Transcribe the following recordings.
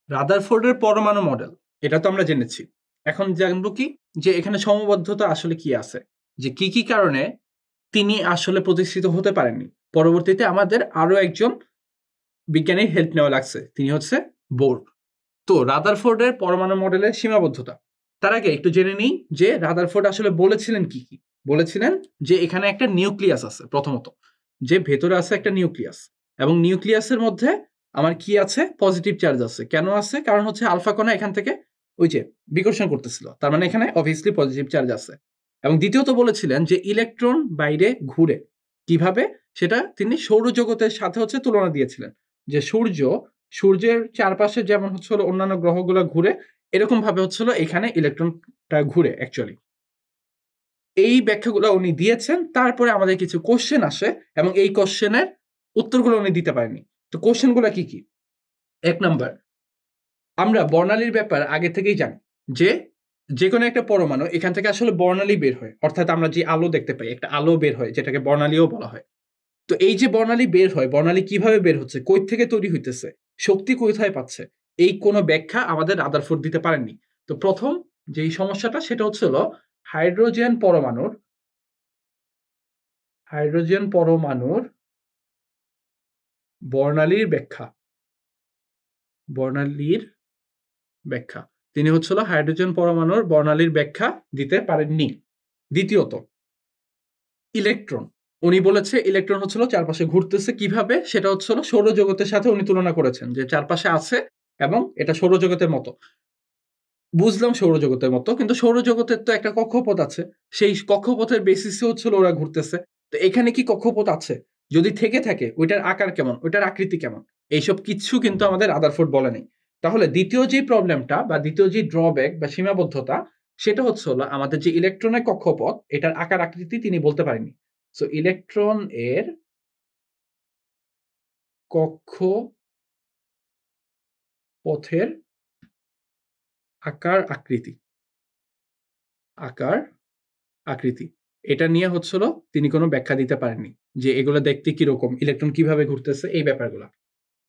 রাদারফোর্ডের পরমাণু মডেল এটা তো আমরা জেনেছি। এখন জানবো কি যে এখানে সমবদ্ধতা আসলে কি আছে, যে কি কি কারণে তিনি আসলে প্রতিষ্ঠিত হতে পারেননি। পরবর্তীতে আমাদের আরো একজন বিজ্ঞানীর হেল্প নেওয়া লাগছে, তিনি হচ্ছে বোর। তো রাদারফোর্ডের পরমাণু মডেলের সীমাবদ্ধতা, তার আগে একটু জেনে নিই যে রাদারফোর্ড আসলে বলেছিলেন কি কি। বলেছিলেন যে এখানে একটা নিউক্লিয়াস আছে, প্রথমত যে ভেতরে আছে একটা নিউক্লিয়াস, এবং নিউক্লিয়াসের মধ্যে আমার কি আছে, পজিটিভ চার্জ আছে। কেন আছে? কারণ হচ্ছে আলফা কণা এখান থেকে ওই যে বিকর্ষণ করতেছিল, তার মানে এখানে অবভিয়াসলি পজিটিভ চার্জ আছে। এবং দ্বিতীয়ত বলেছিলেন যে ইলেকট্রন বাইরে ঘুরে কিভাবে, সেটা তিনি সৌরজগতের সাথে হচ্ছে তুলনা দিয়েছিলেন, যে সূর্যের চারপাশে যেমন হচ্ছে হলো অন্যান্য গ্রহগুলো ঘুরে, এরকম ভাবে হচ্ছে হলো এখানে ইলেকট্রনটা ঘুরে অ্যাকচুয়ালি। এই ব্যাখ্যাগুলো উনি দিয়েছেন, তারপরে আমাদের কিছু কোশ্চেন আসে এবং এই কোশ্চেনের উত্তরগুলো উনি দিতে পারেননি। তো কোশ্চেনগুলো কি কি? এক নাম্বার, আমরা বর্ণালীর ব্যাপার আগে থেকেই জানি যে যে কোনো একটা পরমাণু এখান থেকে আসলে বর্ণালী বের হয়, অর্থাৎ আমরা যে আলো দেখতে পাই একটা আলো বের হয়, যেটাকে বর্ণালীও বলা হয়। তো এই যে বর্ণালী বের হয়, বর্ণালী কিভাবে বের হচ্ছে, কই থেকে তৈরি হইতেছে, শক্তি কোথায় পাচ্ছে, এই কোনো ব্যাখ্যা আমাদের রাদারফোর্ড দিতে পারেননি। তো প্রথম যেই সমস্যাটা সেটা হচ্ছে হলো হাইড্রোজেন পরমাণুর হাইড্রোজেন পরমাণুর বর্ণালীর ব্যাখ্যা বর্ণালীর ব্যাখ্যা তিনি হচ্ছিল হাইড্রোজেন পরমাণুর বর্ণালীর ব্যাখ্যা দিতে পারেননি। দ্বিতীয়ত, ইলেকট্রন, উনি বলেছে ইলেকট্রন হচ্ছিল চারপাশে ঘুরতেছে কিভাবে, সেটা হচ্ছিল সৌরজগতের সাথে উনি তুলনা করেছেন যে চারপাশে আছে এবং এটা সৌরজগতের মতো। বুঝলাম সৌরজগতের মতো, কিন্তু সৌরজগতের তো একটা কক্ষপথ আছে, সেই কক্ষপথের বেসিসে হচ্ছিল ওরা ঘুরতেছে। তো এখানে কি কক্ষপথ আছে? যদি থেকে থাকে ওইটার আকার কেমন, ওইটার আকৃতি কেমন, এইসব কিচ্ছু কিন্তু আমাদের রাদারফোর্ড বলে নেই। তাহলে দ্বিতীয় যে প্রবলেমটা বা দ্বিতীয় যে ড্রব্যাক বা সীমাবদ্ধতা, সেটা হচ্ছে হলো আমাদের যে ইলেকট্রনের কক্ষপথ, এটার আকার আকৃতি তিনি বলতে পারেননি। সো ইলেকট্রন এর কক্ষপথের আকার আকৃতি আকার আকৃতি এটা নিয়ে হচ্ছিল তিনি কোনো ব্যাখ্যা দিতে পারেননি, যে এগুলো দেখতে কিরকম, ইলেকট্রন কিভাবে ঘুরতেছে, এই ব্যাপারগুলো।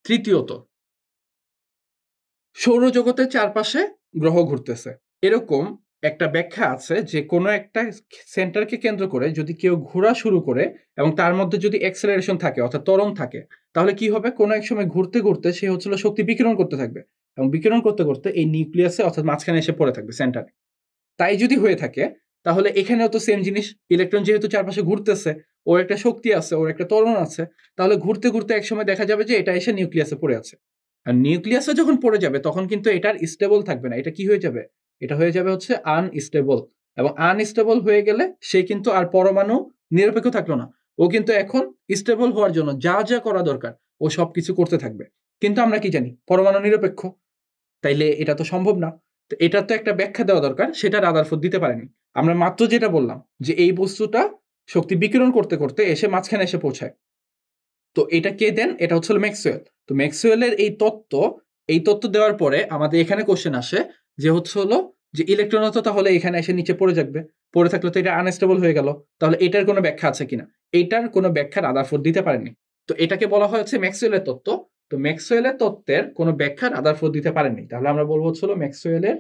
তৃতীয়ত, সৌরজগতের চারপাশে গ্রহ ঘুরতেছে, এরকম একটা ব্যাখ্যা আছে যে কোনো একটা সেন্টারকে কেন্দ্র করে যদি কেউ ঘোরা শুরু করে এবং তার মধ্যে যদি অ্যাক্সেলারেশন থাকে অর্থাৎ ত্বরণ থাকে, তাহলে কি হবে, কোনো এক সময় ঘুরতে ঘুরতে সে হচ্ছিল শক্তি বিকিরণ করতে থাকবে, এবং বিকিরণ করতে করতে এই নিউক্লিয়াসে অর্থাৎ মাঝখানে এসে পড়ে থাকবে সেন্টারে। তাই যদি হয়ে থাকে, তাহলে এখানেও তো সেম জিনিস, ইলেকট্রন যেহেতু চারপাশে ঘুরতেছে, ওর একটা শক্তি আছে, ওর একটা ত্বরণ আছে, তাহলে ঘুরতে ঘুরতে একসময় দেখা যাবে যে এটা এসে নিউক্লিয়াসে পড়ে আছে। আর নিউক্লিয়াসে যখন পড়ে যাবে তখন কিন্তু এটার স্টেবল থাকবে না, এটা কি হয়ে যাবে, এটা হয়ে যাবে হচ্ছে আনস্টেবল। এবং আনস্টেবল হয়ে গেলে সে কিন্তু আর পরমাণু নিরপেক্ষ থাকলো না, ও কিন্তু এখন স্টেবল হওয়ার জন্য যা যা করা দরকার ও সবকিছু করতে থাকবে। কিন্তু আমরা কি জানি পরমাণু নিরপেক্ষ, তাইলে এটা তো সম্ভব না। তো এটার তো একটা ব্যাখ্যা দেওয়া দরকার, সেটা রাদারফোর্ড দিতে পারেনি। আমরা মাত্র যেটা বললাম যে এই বস্তুটা শক্তি বিকিরণ করতে করতে এসে মাঝখানে এসে পৌঁছায়, তো এটা কে দেন, এটা হচ্ছে ম্যাক্সওয়েল। তো ম্যাক্সওয়েলের এই তত্ত্ব দেওয়ার পরে আমাদের এখানে কোশ্চেন আসে যে হচ্ছে হলো যে ইলেকট্রন তো তাহলে এখানে এসে নিচে পড়ে যাবে, পড়ে থাকলে তো এটা আনস্টেবল হয়ে গেল, তাহলে এটার কোনো ব্যাখ্যা আছে কিনা, এটার কোনো ব্যাখ্যা রাদারফোর্ড দিতে পারেনি। তো এটাকে বলা হয়েছে ম্যাক্সওয়েলের তত্ত্ব। তো ম্যাক্সওয়েলের তত্ত্বের কোনো ব্যাখ্যা রাদারফোর্ড দিতে পারেনি, তাহলে আমরা বলবো হচ্ছে হলো ম্যাক্সওয়েলের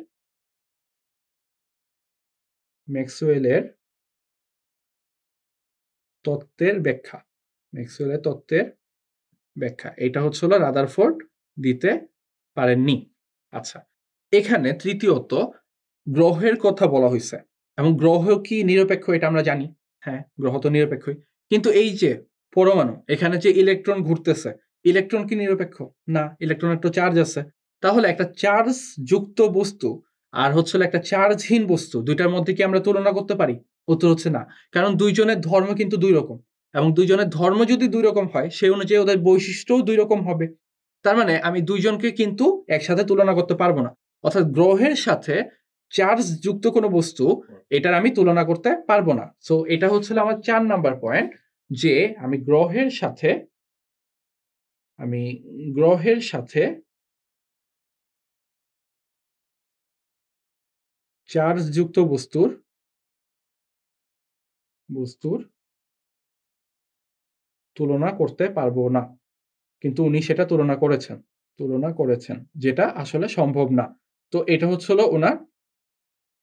তত্ত্বের ব্যাখ্যা ম্যাক্সওয়েলের তত্ত্বের ব্যাখ্যা এটা হচ্ছে হলো রাদারফোর্ড দিতে পারেননি। আচ্ছা, এখানে তৃতীয়ত গ্রহের কথা বলা হয়েছে, এবং গ্রহ কি নিরপেক্ষ এটা আমরা জানি, হ্যাঁ গ্রহ তো নিরপেক্ষই। কিন্তু এই যে পরমাণু, এখানে যে ইলেকট্রন ঘুরতেছে, ইলেকট্রন কি নিরপেক্ষ? না, ইলেকট্রনের তো চার্জ আছে। তাহলে একটা চার্জ যুক্ত বস্তু আর হচ্ছে একটা চার্জহীন বস্তু, দুইটার মধ্যে কি আমরা তুলনা করতে পারি? উত্তর হচ্ছে না, কারণ দুইজনের ধর্ম কিন্তু দুই রকম, এবং দুইজনের ধর্ম যদি দুই রকম হয় সেই অনুযায়ী ওদের বৈশিষ্ট্যও দুই রকম হবে। তার মানে আমি দুইজনকে কিন্তু একসাথে তুলনা করতে পারবো না, অর্থাৎ গ্রহের সাথে চার্জ যুক্ত কোনো বস্তু এটার আমি তুলনা করতে পারবো না। সো এটা হচ্ছিল আমার 4 নাম্বার পয়েন্ট, যে আমি গ্রহের সাথে চার্জ যুক্ত বস্তুর তুলনা করতে পারবো না, কিন্তু উনি সেটা তুলনা করেছেন। তুলনা করেছেন, যেটা আসলে সম্ভব না। তো এটা হচ্ছিল ওনার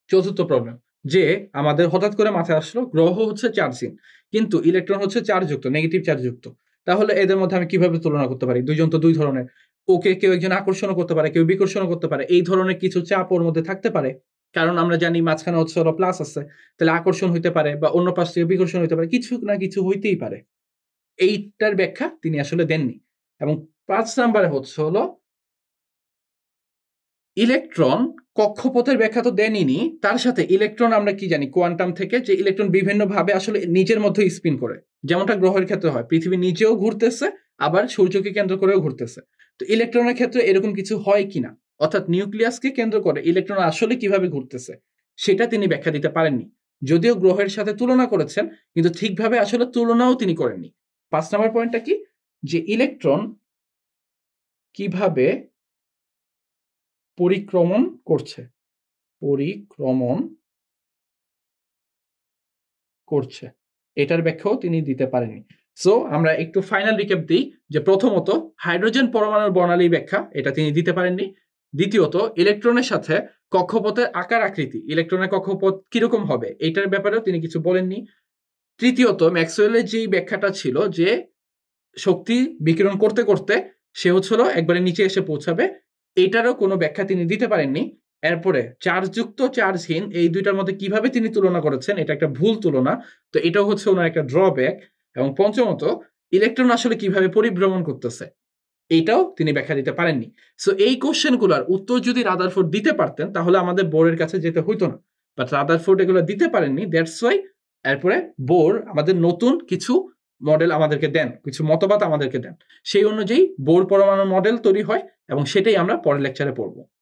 চতুর্থ প্রবলেম, যে আমাদের হঠাৎ করে মাথায় আসলো গ্রহ হচ্ছে চার্জহীন, কিন্তু ইলেকট্রন হচ্ছে চার্জযুক্ত, নেগেটিভ চার্জযুক্ত। তাহলে এদের মধ্যে আমি কিভাবে তুলনা করতে পারি? দুইজন তো দুই ধরনের। ওকে কেউ একজন আকর্ষণও করতে পারে, কেউ বিকর্ষণও করতে পারে। এই ধরনের কিছু চাপ ওর মধ্যে থাকতে পারে, কারণ আমরা জানি মাঝখানে হচ্ছে হলো প্লাস আছে। তাহলে আকর্ষণ হইতে পারে বা অন্য পাশ থেকে বিকর্ষণ হইতে পারে, কিছু না কিছু হইতেই পারে। এইটার ব্যাখ্যা তিনি আসলে দেননি। এবং ৫ নাম্বারে হচ্ছে হলো ইলেকট্রন কক্ষপথের ব্যাখ্যা তো দেনইনি, তার সাথে ইলেকট্রন আমরা কি জানি কোয়ান্টাম থেকে, যে ইলেকট্রন বিভিন্নভাবে আসলে নিজের মধ্যে স্পিন করে, যেমনটা গ্রহের ক্ষেত্রে হয়, পৃথিবী নিজেও ঘুরতেছে আবার সূর্যকে কেন্দ্র করেও ঘুরতেছে। তো ইলেকট্রনের ক্ষেত্রে এরকম কিছু হয় কিনা, অর্থাৎ নিউক্লিয়াসকে কেন্দ্র করে ইলেকট্রন আসলে কিভাবে ঘুরতেছে, সেটা তিনি ব্যাখ্যা দিতে পারেননি। যদিও গ্রহের সাথে তুলনা করেছেন, কিন্তু ঠিকভাবে আসলে তুলনাও তিনি করেননি। ৫ নম্বর পয়েন্টটা কি, যে ইলেকট্রন কিভাবে পরিক্রমণ করছে, পরিক্রমণ করছে, এটার ব্যাখ্যাও তিনি দিতে পারেননি। সো আমরা একটু ফাইনাল রিক্যাপ দিই, যে প্রথমত হাইড্রোজেন পরমাণুর বর্ণালী ব্যাখ্যা, এটা তিনি দিতে পারেননি। দ্বিতীয়ত ইলেকট্রনের সাথে কক্ষপথের আকার আকৃতি, ইলেকট্রনের কক্ষপথ কিরকম হবে, এটার ব্যাপারেও তিনি কিছু বলেননি। তৃতীয়ত ম্যাক্সওয়েলের যেই ব্যাখ্যাটা ছিল, যে শক্তি বিকিরণ করতে করতে সে হচ্ছিল একবারে নিচে এসে পৌঁছাবে, এইটারও কোনো ব্যাখ্যা তিনি দিতে পারেননি। এরপরে চার্জযুক্ত চার্জহীন এই দুইটার মধ্যে কিভাবে তিনি তুলনা করেছেন, এটা একটা ভুল তুলনা, তো এটাও হচ্ছে ওনার একটা ড্রব্যাক। এবং পঞ্চমত ইলেকট্রন আসলে কিভাবে পরিভ্রমণ করতেছে, এইটাও তিনি ব্যাখ্যা দিতে পারেননি। সো এই কোশ্চেনগুলোর উত্তর যদি রাদারফোর্ড দিতে পারতেন, তাহলে আমাদের বোর্ডের কাছে যেতে হইতো না, বাট রাদারফোর্ড এগুলো দিতে পারেননি, দ্যাটস ওয়াই এরপরে বোর্ড আমাদের নতুন কিছু মডেল আমাদেরকে দেন, কিছু মতবাদ আমাদেরকে দেন, সেই অনুযায়ী বোর পরমাণু মডেল তৈরি হয়, এবং সেটাই আমরা পরের লেকচারে পড়বো।